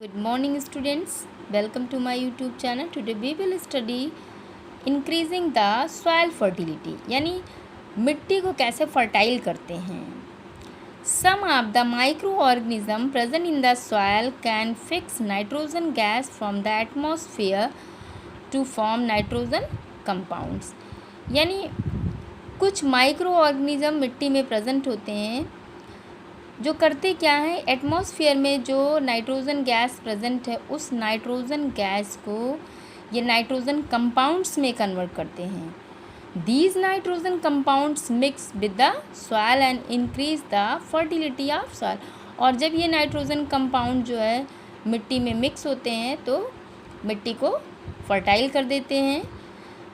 Good morning students, welcome to my YouTube channel. Today we will study increasing the soil fertility यानी मिट्टी को कैसे fertile करते हैं. Some of the microorganisms present in the soil can fix nitrogen gas from the atmosphere to form nitrogen compounds. यानी कुछ micro organism मिट्टी में प्रेजेंट होते हैं जो करते क्या है, एटमॉस्फेयर में जो नाइट्रोजन गैस प्रेजेंट है उस नाइट्रोजन गैस को ये नाइट्रोजन कंपाउंड्स में कन्वर्ट करते हैं. These nitrogen compounds mix with the soil and increase the fertility of soil. और जब ये नाइट्रोजन कंपाउंड जो है मिट्टी में मिक्स होते हैं तो मिट्टी को फर्टाइल कर देते हैं.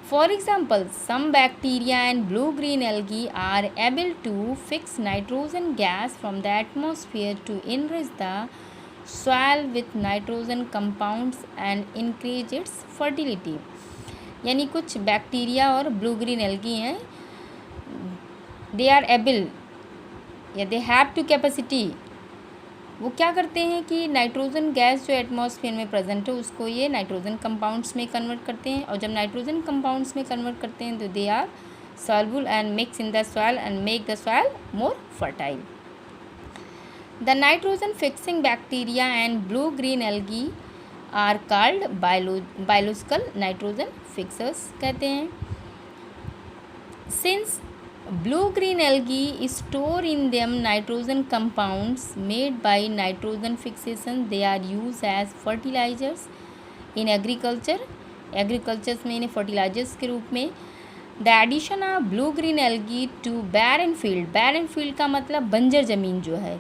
For example, some bacteria and blue-green algae are able to fix nitrogen gas from the atmosphere to enrich the soil with nitrogen compounds and increase its fertility. यानी कुछ बैक्टीरिया और ब्लू ग्रीन एल्गी हैं, they are able या they have to capacity. वो क्या करते हैं कि नाइट्रोजन गैस जो एटमॉस्फेयर में प्रेजेंट है उसको ये नाइट्रोजन कंपाउंड्स में कन्वर्ट करते हैं. और जब नाइट्रोजन कंपाउंड्स में कन्वर्ट करते हैं तो they are soluble and mix in the soil and make the soil more fertile. The nitrogen fixing bacteria and blue green algae are called biological nitrogen fixers कहते हैं. Since blue-green algae store in them nitrogen compounds made by nitrogen fixation, they are used as fertilizers in agriculture. Agriculture में इन्हें fertilizers के रूप में. The addition of blue-green algae to barren field, barren field का मतलब बंजर ज़मीन जो है,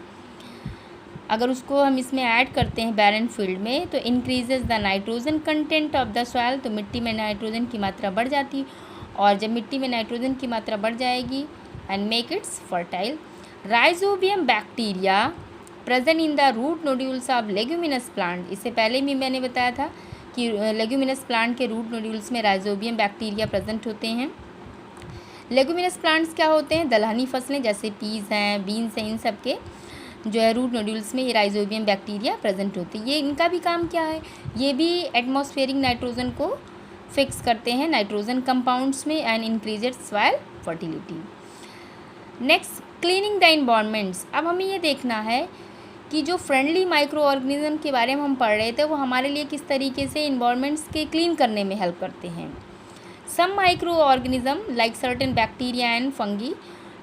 अगर उसको हम इसमें ऐड करते हैं बैरन फील्ड में तो increases the nitrogen content of the soil. तो मिट्टी में नाइट्रोजन की मात्रा बढ़ जाती है और जब मिट्टी में नाइट्रोजन की मात्रा बढ़ जाएगी and make its fertile. Rhizobium bacteria present in the root nodules of leguminous plant. इससे पहले भी मैंने बताया था कि लेग्यूमिनस प्लांट के रूट नोड्यूल्स में राइजोबियम बैक्टीरिया प्रेजेंट होते हैं. लेग्यूमिनस प्लांट्स क्या होते हैं, दलहनी फसलें जैसे पीज़ हैं, बीन्स हैं, इन सब के जो है रूट नोड्यूल्स में ये राइजोबियम बैक्टीरिया प्रेजेंट होती है. ये इनका भी काम क्या है, ये भी एटमॉस्फेरिक नाइट्रोजन को फिक्स करते हैं नाइट्रोजन कंपाउंड्स में and increased soil fertility. Next, cleaning the environments. अब हमें ये देखना है कि जो फ्रेंडली माइक्रो ऑर्गेनिज्म के बारे में हम पढ़ रहे थे वो हमारे लिए किस तरीके से इन्वायरमेंट्स के क्लीन करने में हेल्प करते हैं. Some micro organism like certain bacteria and fungi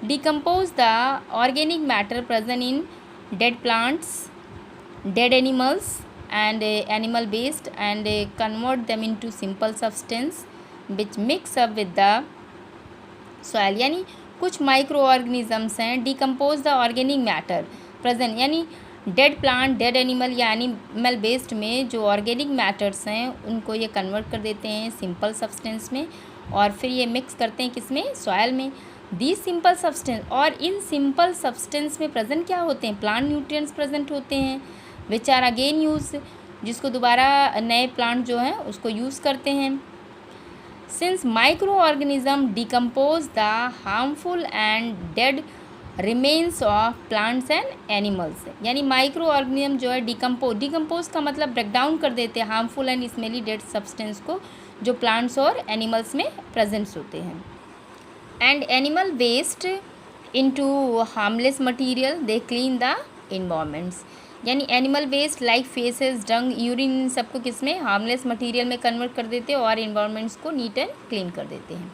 decompose the organic matter present in dead plants, dead animals and animal waste and convert them into simple substance which mix up with the soil. यानी कुछ micro organisms हैं decompose the organic matter present, यानी dead plant, dead animal या animal waste में जो organic matters हैं उनको ये कन्वर्ट कर देते हैं सिंपल सब्सटेंस में और फिर ये मिक्स करते हैं किसमें, सॉयल में. दी सिंपल सब्सटेंस, और इन सिंपल सब्सटेंस में प्रेजेंट क्या होते हैं, प्लांट न्यूट्रिएंट्स प्रेजेंट होते हैं विच आर अगेन यूज, जिसको दोबारा नए प्लांट जो हैं उसको यूज़ करते हैं. Since micro organism decompose the harmful and dead remains of plants and animals. यानी माइक्रो ऑर्गेनिज्म जो है डिकम्पोज का मतलब ब्रेक डाउन कर देते हैं harmful and smelly dead substance को जो प्लांट्स और एनिमल्स में प्रेजेंट्स होते हैं. And animal waste into harmless material they clean the environments. यानी animal waste like faeces, dung, urine, इन सबको किसमें, हार्मलेस मटेरियल में कन्वर्ट कर देते हैं और इन्वायरमेंट्स को नीट एंड क्लीन कर देते हैं.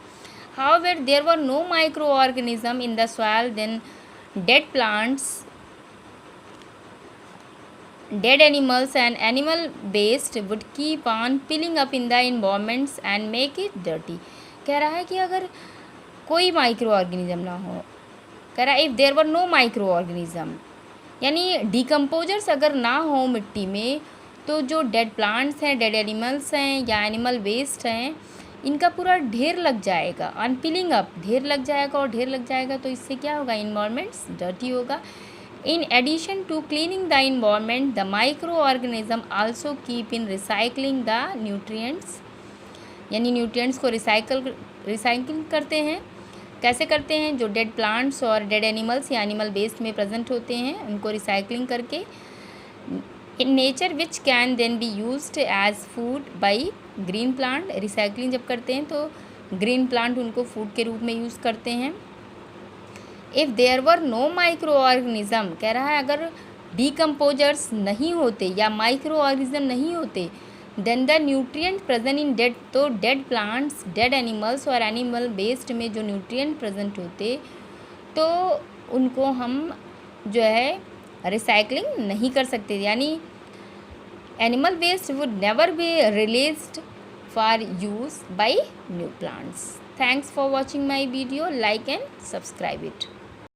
However there were no micro organism in the soil then dead plants, dead animals and animal waste would keep on piling up in the environments and make it dirty. कह रहा है कि अगर कोई micro organism ना हो, कह रहा है if there were no micro organism, यानी डिकम्पोजर्स अगर ना हो मिट्टी में तो जो डेड प्लांट्स हैं, डेड एनिमल्स हैं या एनिमल वेस्ट हैं इनका पूरा ढेर लग जाएगा. ऑन पिलिंग अप ढेर लग जाएगा और ढेर लग जाएगा तो इससे क्या होगा, इन्वायरमेंट्स डर्टी होगा. In addition to cleaning the environment the micro organism also keep in recycling the nutrients. यानी न्यूट्रिएंट्स को रिसाइकिल करते हैं. कैसे करते हैं, जो डेड प्लांट्स और डेड एनिमल्स या एनिमल वेस्ट में प्रेजेंट होते हैं उनको रिसाइकलिंग करके in nature which can then be used as food by green plant. Recycling जब करते हैं तो ग्रीन प्लांट उनको फूड के रूप में यूज़ करते हैं। If there were no micro organism, कह रहा है अगर डिकम्पोजर्स नहीं होते या माइक्रो ऑर्गेनिज्म नहीं होते, then the nutrient present in dead, तो डेड प्लांट्स, डेड एनिमल्स और एनिमल वेस्ट में जो न्यूट्रिएंट प्रेजेंट होते तो उनको हम जो है रिसाइकलिंग नहीं कर सकते, यानी animal waste would never be released for use by new plants. Thanks for watching my video, like and subscribe it.